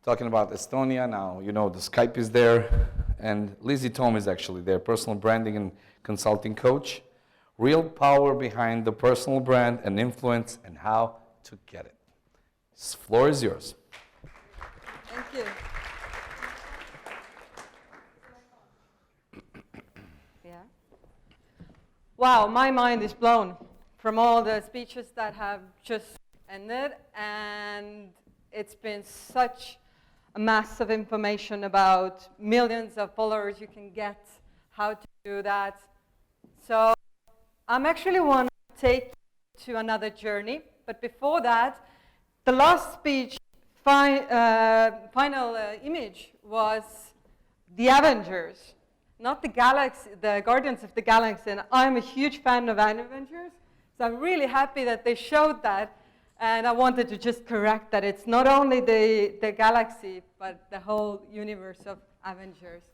talking about Estonia now. You know, the Skype is there, and Liisi Toom is actually their personal branding and consulting coach. Real power behind the personal brand and influence and how to get it. This floor is yours. Thank you. Yeah. Wow, my mind is blown from all the speeches that have just ended, and it's been such a mass of information about millions of followers you can get, how to do that. So I'm actually want to take you to another journey, but before that, the last speech, final image was the Avengers, not the Galaxy, the Guardians of the Galaxy, and I'm a huge fan of Avengers, so I'm really happy that they showed that, and I wanted to just correct that it's not only the Galaxy, but the whole universe of Avengers.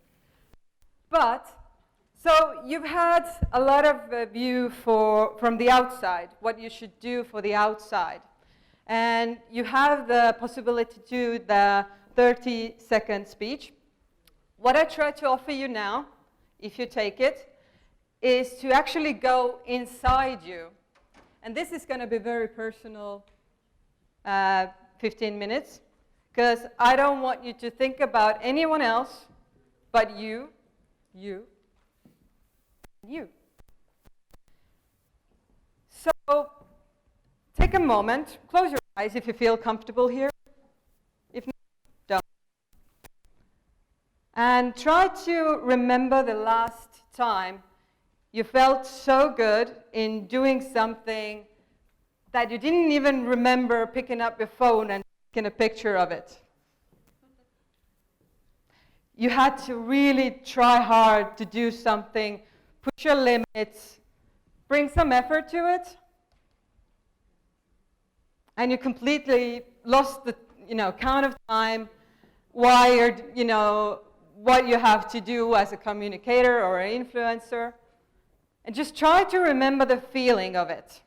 But, so you've had a lot of view from the outside, what you should do for the outside. And you have the possibility to do the 30-second speech. What I try to offer you now, if you take it, is to actually go inside you. And this is going to be very personal, 15 minutes, because I don't want you to think about anyone else but you. So take a moment, close your eyes if you feel comfortable here. If not, don't. And try to remember the last time you felt so good in doing something that you didn't even remember picking up your phone and taking a picture of it. You had to really try hard to do something, push your limits, bring some effort to it, and you completely lost the count of time, wired, what you have to do as a communicator or an influencer. And just try to remember the feeling of it.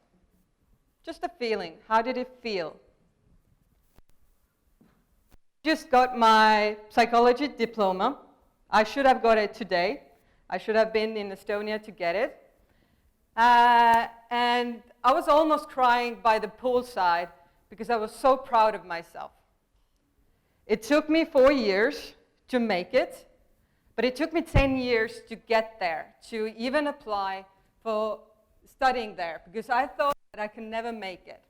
Just the feeling. How did it feel? Just got my psychology diploma. I should have got it today. I should have been in Estonia to get it. And I was almost crying by the poolside because I was so proud of myself. It took me 4 years to make it, but it took me 10 years to get there, to even apply for studying there, because I thought that I could never make it.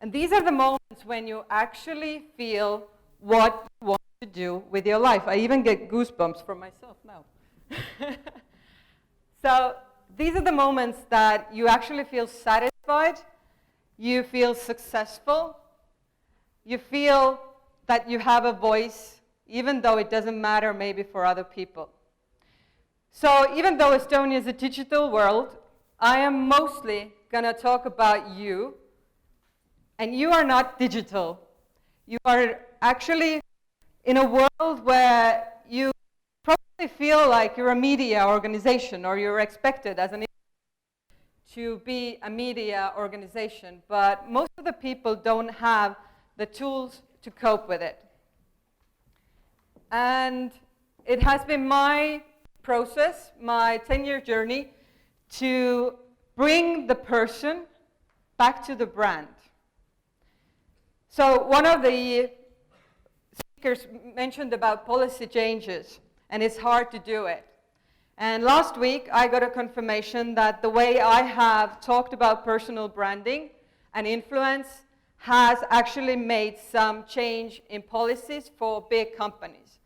And these are the moments when you actually feel what you want to do with your life. I even get goosebumps from myself now. So these are the moments that you actually feel satisfied, you feel successful, you feel that you have a voice, even though it doesn't matter maybe for other people. So even though Estonia is a digital world, I am mostly going to talk about you. And you are not digital. You are actually in a world where you probably feel like you're a media organization, or you're expected as an to be a media organization, but most of the people don't have the tools to cope with it. And it has been my process, my 10-year journey, to bring the person back to the brand. So one of the speakers mentioned about policy changes, and it's hard to do it. And last week, I got a confirmation that the way I have talked about personal branding and influence has actually made some change in policies for big companies.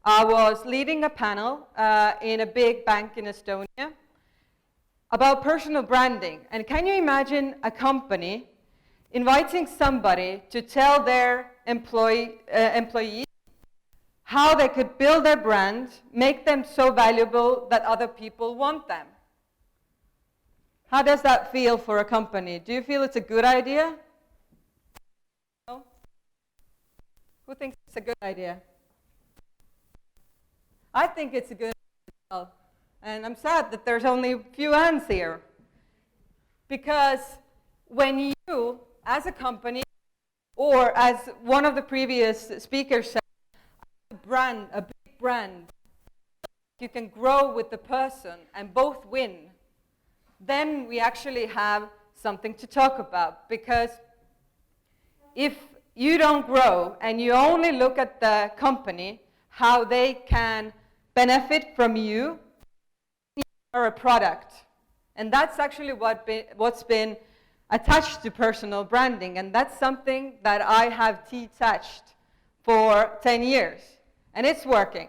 I was leading a panel in a big bank in Estonia about personal branding. And can you imagine a company inviting somebody to tell their employees how they could build their brand, make them so valuable that other people want them? How does that feel for a company? Do you feel it's a good idea? No? Who thinks it's a good idea? I think it's a good idea. And I'm sad that there's only a few hands here. Because when you, as a company, Or as one of the previous speakers said, a big brand, you can grow with the person and both win, then we actually have something to talk about. Because if you don't grow and you only look at the company, how they can benefit from you, you are a product. And that's actually what's been attached to personal branding. And that's something that I have detached for 10 years. And it's working.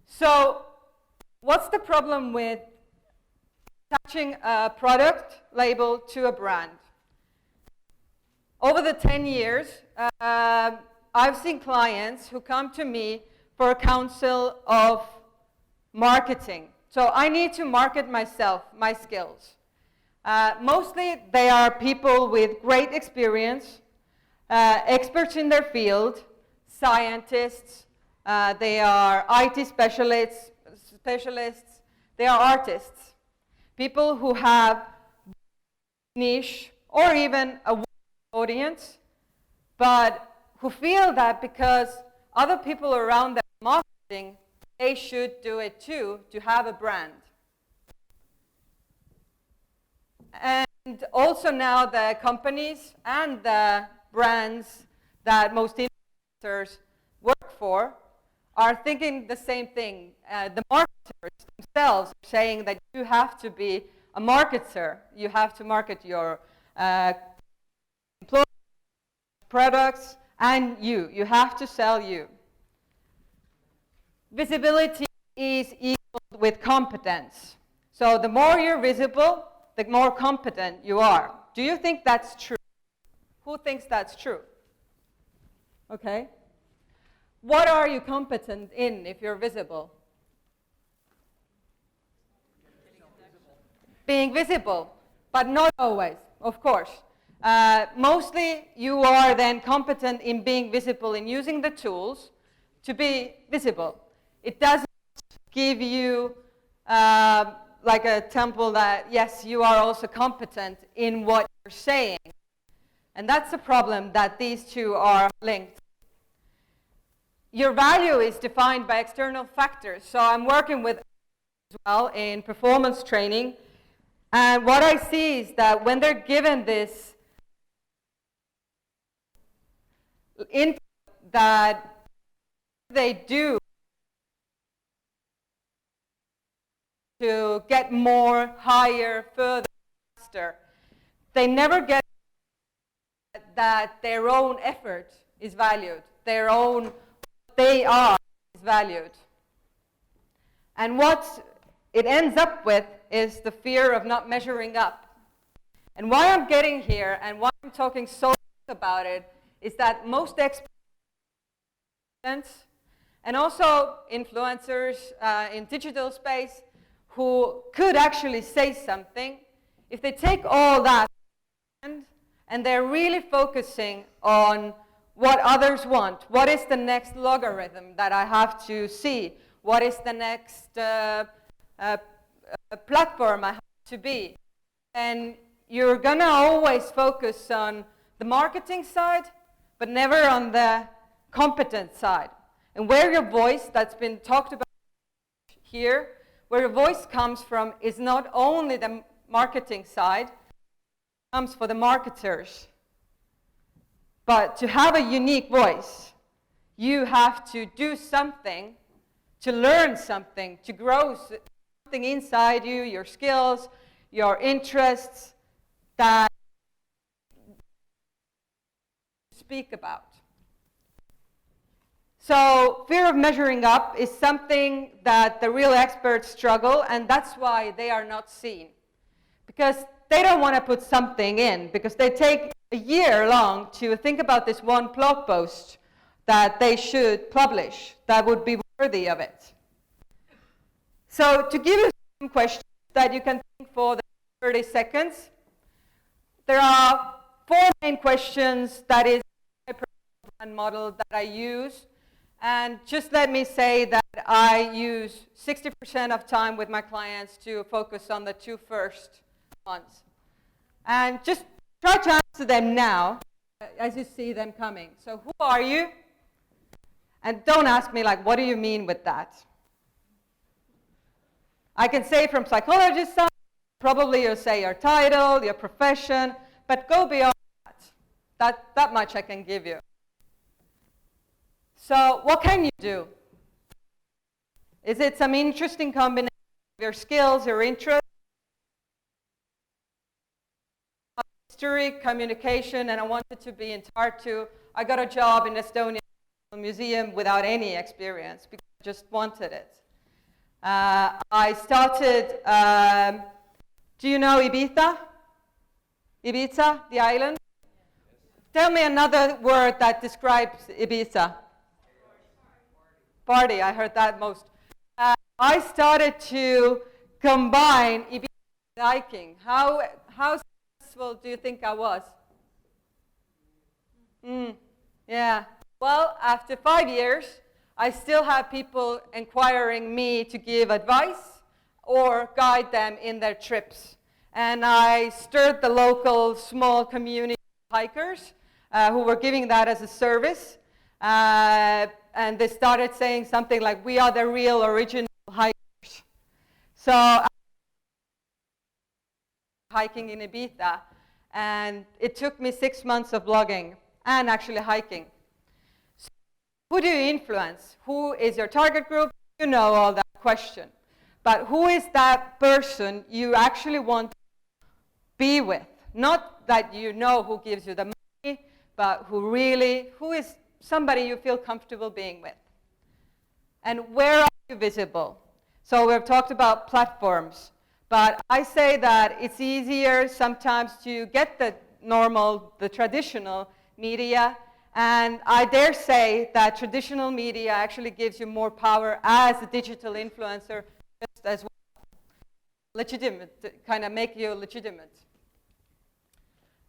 So what's the problem with attaching a product label to a brand? Over the 10 years, I've seen clients who come to me for a counsel of marketing. So I need to market myself, my skills. Mostly they are people with great experience, experts in their field, scientists, they are IT specialists, they are artists, people who have niche or even a wide audience, but who feel that because other people around them are marketing, they should do it too to have a brand. And also now the companies and the brands that most influencers work for are thinking the same thing. The marketers themselves are saying that you have to be a marketer. You have to market your employees, products, and you. You have to sell you. Visibility is equal with competence. So the more you're visible, the more competent you are. Do you think that's true? Who thinks that's true? Okay. What are you competent in if you're visible? Being visible, but not always, of course. Mostly you are then competent in being visible, in using the tools to be visible. It doesn't give you like a temple that, yes, you are also competent in what you're saying. And that's the problem, that these two are linked. Your value is defined by external factors. So I'm working with as well in performance training. And what I see is that when they're given this input that they do to get more, higher, further, faster, they never get that their own effort is valued, their own, what they are is valued. And what it ends up with is the fear of not measuring up. And why I'm getting here and why I'm talking so much about it is that most experts and also influencers in digital space who could actually say something, if they take all that and they're really focusing on what others want, what is the next logarithm that I have to see, what is the next platform I have to be, and you're gonna always focus on the marketing side, but never on the competent side. And where your voice, that's been talked about here, where your voice comes from is not only the marketing side, it comes for the marketers. But to have a unique voice, you have to do something, to learn something, to grow something inside you, your skills, your interests that you speak about. So fear of measuring up is something that the real experts struggle, and that's why they are not seen. Because they don't want to put something in, because they take a year long to think about this one blog post that they should publish that would be worthy of it. So to give you some questions that you can think for the 30 seconds, there are 4 main questions that is my personal brand model that I use. And just let me say that I use 60% of time with my clients to focus on the 2 first ones. And just try to answer them now. as you see them coming. So who are you? And don't ask me, like, what do you mean with that? I can say from psychologist side, probably you'll say your title, your profession, but go beyond that. That much I can give you. So what can you do? Is it some interesting combination of your skills, your interests, history, communication, and I wanted to be in Tartu. I got a job in Estonia museum without any experience because I just wanted it. I started, do you know Ibiza? Ibiza, the island? Tell me another word that describes Ibiza. Party, I heard that most. I started to combine Ibiza and hiking. How successful do you think I was? Yeah. Well, after 5 years, I still have people inquiring me to give advice or guide them in their trips. And I stirred the local small community of hikers who were giving that as a service. And they started saying something like, we are the real original hikers. So hiking in Ibiza, and it took me 6 months of blogging and actually hiking. So who do you influence? Who is your target group? You know all that question. But who is that person you actually want to be with? Not that you know who gives you the money, but who is somebody you feel comfortable being with. And where are you visible? So we've talked about platforms, but I say that it's easier sometimes to get the traditional media, and I dare say that traditional media actually gives you more power as a digital influencer just as well. Legitimate, to kind of make you legitimate.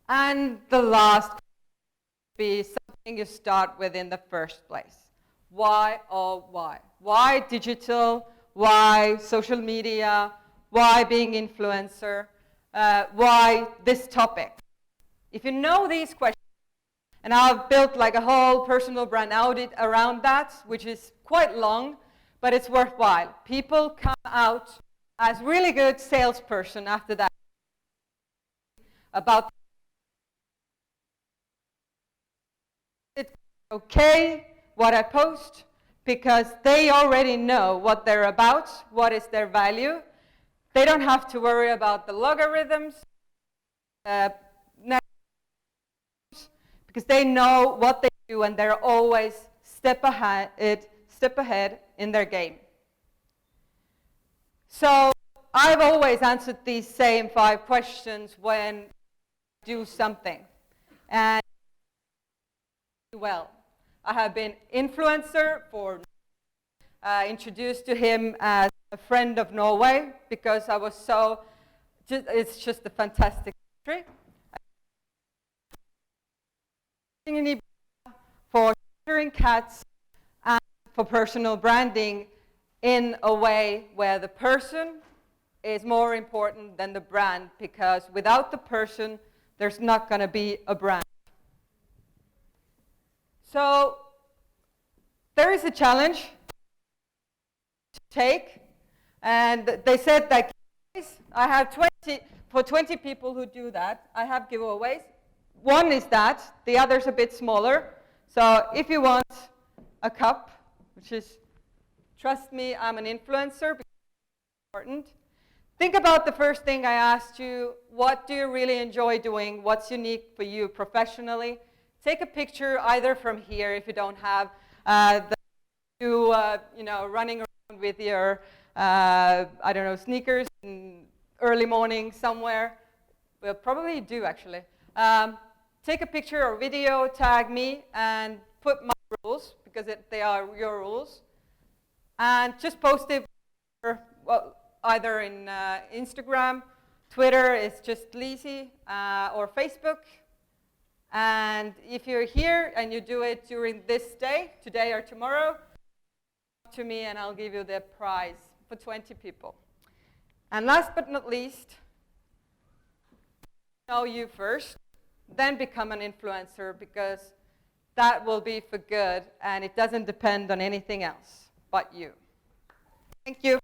And the last be something you start with in the first place. Why, oh why? Why digital? Why social media? Why being influencer? Why this topic? If you know these questions, and I've built like a whole personal brand audit around that, which is quite long, but it's worthwhile. People come out as really good salesperson after that about it's okay what I post because they already know what they're about, what is their value. They don't have to worry about the logarithms, because they know what they do and they're always step ahead in their game. So I've always answered these same 5 questions when I do something. And well, I have been influencer for introduced to him as a friend of Norway because I was it's just a fantastic country. For sheltering cats and for personal branding in a way where the person is more important than the brand, because without the person, there's not going to be a brand. So there is a challenge to take, and they said that I have 20 people who do that. I have giveaways. One is that, the other's a bit smaller. So if you want a cup, which is, trust me, I'm an influencer, because it's important. Think about the first thing I asked you. What do you really enjoy doing? What's unique for you professionally? Take a picture either from here if you don't have running around with your, sneakers in early morning somewhere. Well, probably you do actually. Take a picture or video, tag me, and put my rules, because they are your rules. And just post it either in Instagram, Twitter is just Liisi, or Facebook. And if you're here and you do it during this day, today or tomorrow, come to me and I'll give you the prize for 20 people. And last but not least, know you first. then become an influencer, because that will be for good and it doesn't depend on anything else but you. Thank you.